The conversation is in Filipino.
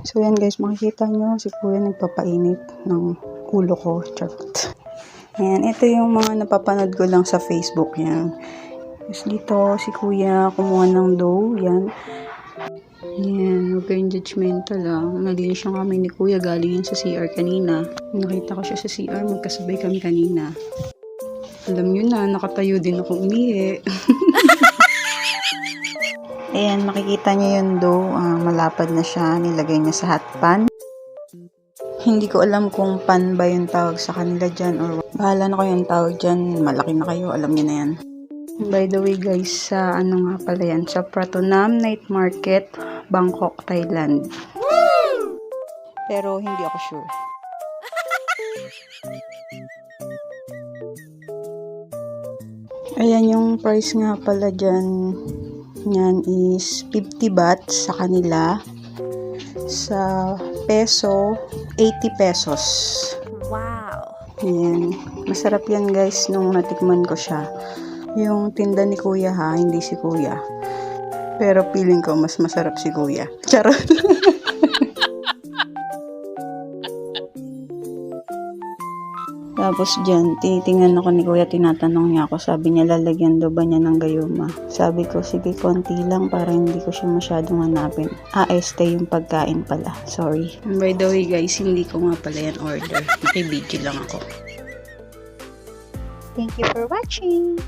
So yan guys, makikita nyo si kuya nagpapainit ng ulo ko. Charot. Ayan, ito yung mga napapanood ko lang sa Facebook. Yan. Tapos dito si kuya kumuha ng dough. Yan. Yan, huwag kayong judgmental Nalinis yung kami ni kuya, galing yan sa CR kanina. Nakita ko siya sa CR, magkasabay kami kanina. Alam nyo na, nakatayo din ako umihi. Ayan, makikita nyo yung dough, malapad na siya, nilagay niya sa hot pan. Hindi ko alam kung pan ba yung tawag sa kanila dyan or bahala na ko yung tawag dyan, malaki na kayo, alam nyo na yan. By the way guys, sa ano nga pala yan, sa Pratunam Night Market, Bangkok, Thailand. Pero hindi ako sure. Ayan yung price nga pala dyan. Yan is 50 baht sa kanila. Sa peso, 80 pesos. Wow! Ayan. Masarap yan guys nung natikman ko siya. Yung tinda ni kuya hindi si kuya. Pero feeling ko mas masarap si kuya. Charot. Tapos dyan, tinitingnan ako ni kuya, tinatanong niya ako. Sabi niya, lalagyan daw ba niya ng gayuma? Sabi ko, sige, konti lang para hindi ko siya masyadong hanapin. Este yung pagkain pala. Sorry. By the way guys, hindi ko nga pala yan order. Nakibidyo lang ako. Thank you for watching!